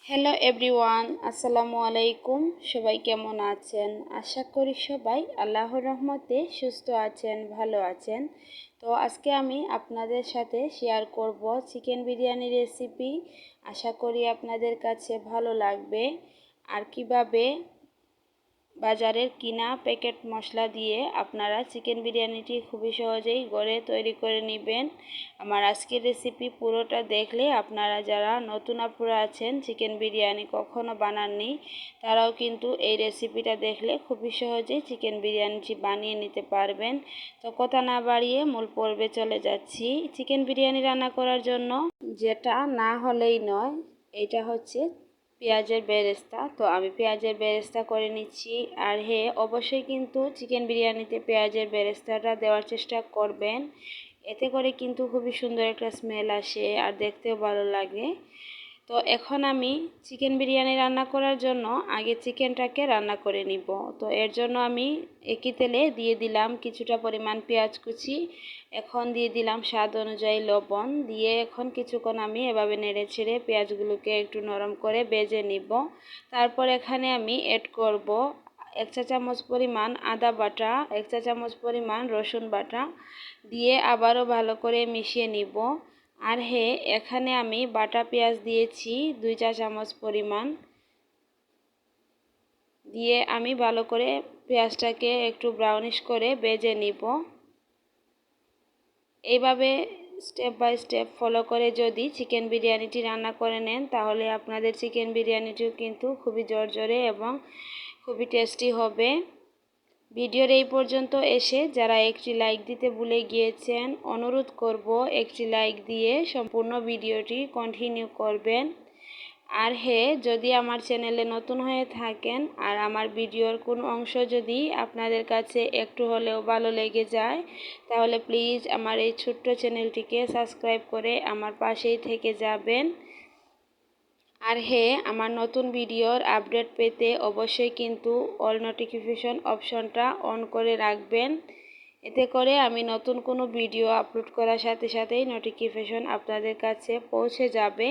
Hello everyone, আসসালামু আলাইকুম। সবাই কেমন আছেন? আশা করি সবাই আল্লাহর রহমতে সুস্থ আছেন, ভালো আছেন। তো আজকে আমি আপনাদের সাথে শেয়ার করব চিকেন বিরিয়ানি রেসিপি। আশা করি আপনাদের কাছে ভালো লাগবে। আর কিভাবে বাজারের কিনা প্যাকেট মশলা দিয়ে আপনারা চিকেন বিরিয়ানিটি খুবই সহজেই ঘরে তৈরি করে নেবেন। আমার আজকের রেসিপি পুরোটা দেখলে আপনারা যারা নতুন আপুরা আছেন, চিকেন বিরিয়ানি কখনো বানাননি, তারাও কিন্তু এই রেসিপিটা দেখলে খুবই সহজেই চিকেন বিরিয়ানিটি বানিয়ে নিতে পারবেন। তো কথা না বাড়িয়ে মূল পর্বে চলে যাচ্ছি। চিকেন বিরিয়ানি রান্না করার জন্য যেটা না হলেই নয়, এটা হচ্ছে পেঁয়াজের বেরেস্তা। তো আমি পেঁয়াজের বেরেস্তা করে নিচ্ছি। আর হ্যাঁ, অবশ্যই কিন্তু চিকেন বিরিয়ানিতে পেঁয়াজের বেরেস্তাটা দেওয়ার চেষ্টা করবেন। এতে করে কিন্তু খুবই সুন্দর একটা স্মেল আসে আর দেখতেও ভালো লাগে। তো এখন আমি চিকেন বিরিয়ানি রান্না করার জন্য আগে চিকেনটাকে রান্না করে নিব। তো এর জন্য আমি একই তেলে দিয়ে দিলাম কিছুটা পরিমাণ পেঁয়াজ কুচি, এখন দিয়ে দিলাম স্বাদ অনুযায়ী লবণ, দিয়ে এখন কিছুক্ষণ আমি এভাবে নেড়ে ছেড়ে পেঁয়াজগুলোকে একটু নরম করে ভেজে নিব। তারপর এখানে আমি অ্যাড করব 1 চা চামচ পরিমাণ আদা বাটা, 1 চা চামচ পরিমাণ রসুন বাটা, দিয়ে আবারও ভালো করে মিশিয়ে নিব। আর হ্যাঁ, এখানে আমি বাটা পেঁয়াজ দিয়েছি 2 চা চামচ পরিমাণ, দিয়ে আমি ভালো করে পেঁয়াজটাকে একটু ব্রাউনিশ করে ভেজে নিব। এইভাবে স্টেপ বাই স্টেপ ফলো করে যদি চিকেন বিরিয়ানিটি রান্না করে নেন, তাহলে আপনাদের চিকেন বিরিয়ানিটিও কিন্তু খুবই ঝরঝরে এবং খুবই টেস্টি হবে। ভিডিওর এই পর্যন্ত এসে যারা একটি লাইক দিতে ভুলে গিয়েছেন, অনুরোধ করব একটি লাইক দিয়ে সম্পূর্ণ ভিডিওটি কন্টিনিউ করবেন। আর হ্যাঁ, যদি আমার চ্যানেলে নতুন হয়ে থাকেন আর আমার ভিডিওর কোনো অংশ যদি আপনাদের কাছে একটু হলেও ভালো লেগে যায়, তাহলে প্লিজ আমার এই ছোট্ট চ্যানেলটিকে সাবস্ক্রাইব করে আমার পাশেই থেকে যাবেন। আর হ্যাঁ, আমার নতুন ভিডিওর আপডেট পেতে অবশ্যই কিন্তু অল নোটিফিকেশন অপশনটা অন করে রাখবেন। এতে করে আমি নতুন কোনো ভিডিও আপলোড করার সাথে সাথেই নোটিফিকেশন আপনাদের কাছে পৌঁছে যাবে।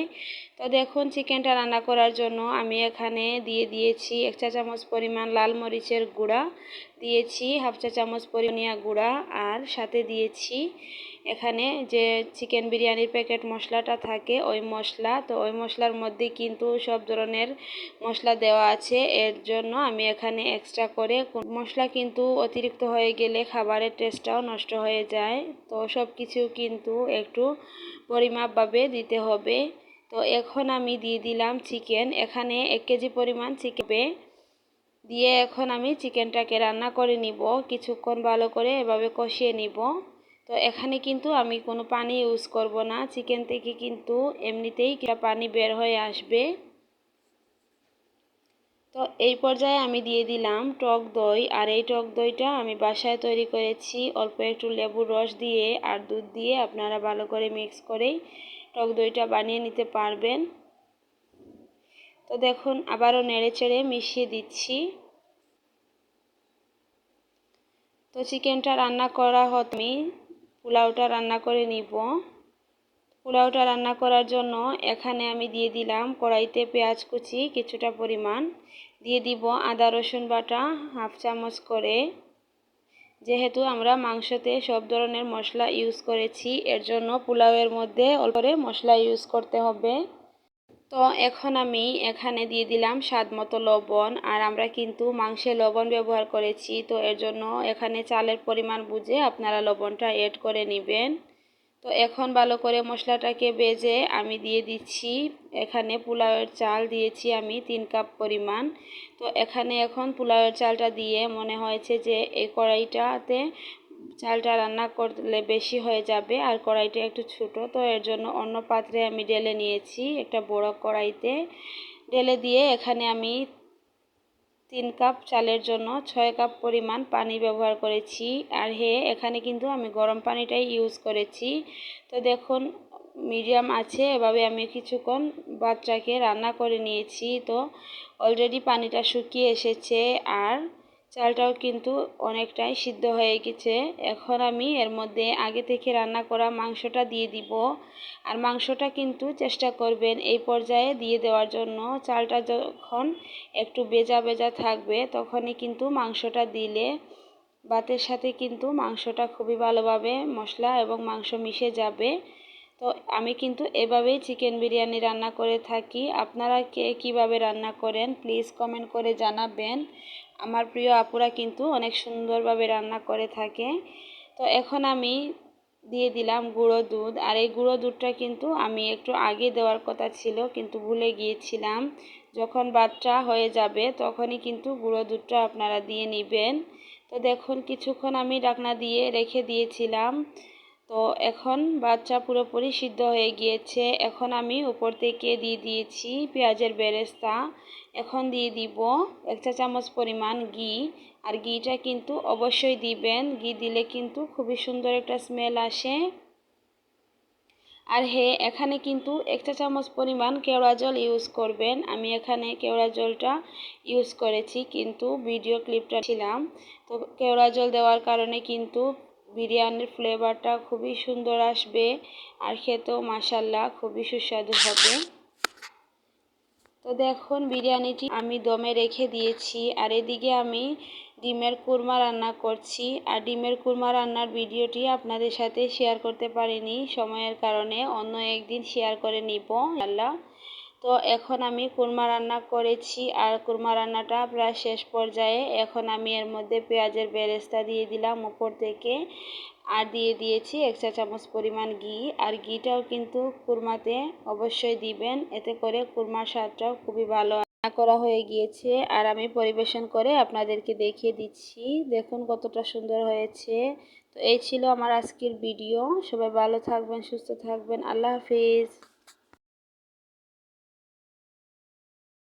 তো দেখুন, চিকেনটা রান্না করার জন্য আমি এখানে দিয়ে দিয়েছি 1 চা চামচ পরিমাণ লাল মরিচের গুঁড়া, দিয়েছি 1/2 চা চামচ পরিমাণ গুঁড়া, আর সাথে দিয়েছি এখানে যে চিকেন বিরিয়ানির প্যাকেট মশলাটা থাকে ওই মশলা। তো ওই মশলার মধ্যে কিন্তু সব ধরনের মশলা দেওয়া আছে, এর জন্য আমি এখানে এক্সট্রা করে মশলা কিন্তু অতিরিক্ত হয়ে গেলে খাবারের টেস্টটাও নষ্ট হয়ে যায়। তো সব কিছু কিন্তু একটু পরিমাপভাবে দিতে হবে। তো এখন আমি দিয়ে দিলাম চিকেন, এখানে 1 কেজি পরিমাণ চিকেন দিয়ে এখন আমি চিকেনটাকে রান্না করে নিব। কিছুক্ষণ ভালো করে এভাবে কষিয়ে নিব। তো এখানে কিন্তু আমি কোনো পানি ইউজ করব না, চিকেন থেকে কিন্তু এমনিতেই পানি বের হয়ে আসবে। তো এই পর্যায়ে আমি দিয়ে দিলাম টক দই, আর এই টক দইটা আমি বাসায় তৈরি করেছি অল্প একটু লেবুর রস দিয়ে আর দুধ দিয়ে। আপনারা ভালো করে মিক্স করেই টক দইটা বানিয়ে নিতে পারবেন। তো দেখুন, আবারও নেড়ে চেড়ে মিশিয়ে দিচ্ছি। তো চিকেনটা রান্না করা হতে আমি পোলাওটা রান্না করে নিব। পোলাওটা রান্না করার জন্য এখানে আমি দিয়ে দিলাম কড়াইতে পেঁয়াজ কুচি কিছুটা পরিমাণ, দিয়ে দিব আদা রসুন বাটা 1/2 চামচ করে। যেহেতু আমরা মাংসতে সব ধরনের মশলা ইউজ করেছি, এর জন্য পোলাওয়ের মধ্যে অল্প করে মশলা ইউজ করতে হবে। তো এখন আমি এখানে দিয়ে দিলাম স্বাদ মতো লবণ, আর আমরা কিন্তু মাংসে লবণ ব্যবহার করেছি, তো এর জন্য এখানে চালের পরিমাণ বুঝে আপনারা লবণটা অ্যাড করে নেবেন। তো এখন ভালো করে মশলাটাকে ভেজে আমি দিয়ে দিচ্ছি এখানে পোলাওয়ের চাল দিয়েছি আমি 3 কাপ পরিমাণ। তো এখানে এখন পোলাওয়ের চালটা দিয়ে মনে হয়েছে যে এই কড়াইটাতে চালটা রান্না করলে বেশি হয়ে যাবে আর কড়াইটা একটু ছোট, তো এর জন্য অন্য পাত্রে আমি ঢেলে নিয়েছি একটা বড় কড়াইতে। ঢেলে দিয়ে এখানে আমি 3 কাপ চালের জন্য 6 কাপ পরিমাণ পানি ব্যবহার করেছি। আর হ্যাঁ, এখানে কিন্তু আমি গরম পানিটাই ইউজ করেছি। তো দেখুন, মিডিয়াম আছে এভাবে আমি কিছুক্ষণ ভাতটাকে রান্না করে নিয়েছি। তো অলরেডি পানিটা শুকিয়ে এসেছে আর চালটাও কিন্তু অনেকটাই সিদ্ধ হয়ে গেছে। এখন আমি এর মধ্যে আগে থেকে রান্না করা মাংসটা দিয়ে দিব। আর মাংসটা কিন্তু চেষ্টা করবেন এই পর্যায়ে দিয়ে দেওয়ার জন্য। চালটা যখন একটু ভেজা ভেজা থাকবে তখনই কিন্তু মাংসটা দিলে ভাতের সাথে কিন্তু মাংসটা খুবই ভালোভাবে মশলা এবং মাংস মিশে যাবে। তো আমি কিন্তু এভাবেই চিকেন বিরিয়ানি রান্না করে থাকি। আপনারা কে কীভাবে রান্না করেন প্লিজ কমেন্ট করে জানাবেন। আমার প্রিয় আপুরা কিন্তু অনেক সুন্দরভাবে রান্না করে থাকে। তো এখন আমি দিয়ে দিলাম গুঁড়ো দুধ। আর এই গুঁড়ো দুধটা কিন্তু আমি একটু আগে দেওয়ার কথা ছিল কিন্তু ভুলে গিয়েছিলাম। যখন ভাতটা হয়ে যাবে তখনই কিন্তু গুঁড়ো দুধটা আপনারা দিয়ে নেবেন। তো দেখুন কিছুক্ষণ আমি ঢাকনা দিয়ে রেখে দিয়েছিলাম। তো এখন ভাতটা পুরোপুরি সিদ্ধ হয়ে গিয়েছে। এখন আমি উপর থেকে দিয়ে দিয়েছি পেঁয়াজের বেরেস্তা। এখন দিয়ে দিব 1 চা চামচ পরিমাণ ঘি। আর ঘিটা কিন্তু অবশ্যই দিবেন, ঘি দিলে কিন্তু খুবই সুন্দর একটা স্মেল আসে। আর হ্যাঁ, এখানে কিন্তু 1 চা চামচ পরিমাণ কেওড়া জল ইউজ করবেন। আমি এখানে কেওড়া জলটা ইউজ করেছি কিন্তু ভিডিও ক্লিপটা ছিলাম। তো কেওড়া জল দেওয়ার কারণে কিন্তু বিরিয়ানির ফ্লেভারটা খুবই সুন্দর আসবে আর খেতেও মাশাআল্লাহ খুবই সুস্বাদু হবে। তো দেখুন বিরিয়ানিটি আমি দমে রেখে দিয়েছি। আর এদিকে আমি ডিমের কুরমা রান্না করছি। আর ডিমের কুরমা রান্নার ভিডিওটি আপনাদের সাথে শেয়ার করতে পারিনি সময়ের কারণে, অন্য একদিন শেয়ার করে নিব ইনশাআল্লাহ। তো এখন আমি কুরমা রান্না করেছি আর কুরমা রান্নাটা প্রায় শেষ পর্যায়ে। এখন আমি এর মধ্যে পেঁয়াজের বেরেস্তা দিয়ে দিলাম উপর থেকে। আর দিয়ে দিয়েছি 1 চা চামচ পরিমাণ ঘি। আর ঘিটাও কিন্তু কুরমাতে অবশ্যই দিবেন, এতে করে কুরমার স্বাদটাও খুবই ভালো রান্না করা হয়ে গিয়েছে। আর আমি পরিবেশন করে আপনাদেরকে দেখিয়ে দিচ্ছি, দেখুন কতটা সুন্দর হয়েছে। তো এই ছিল আমার আজকের ভিডিও। সবাই ভালো থাকবেন, সুস্থ থাকবেন। আল্লাহ হাফিজ।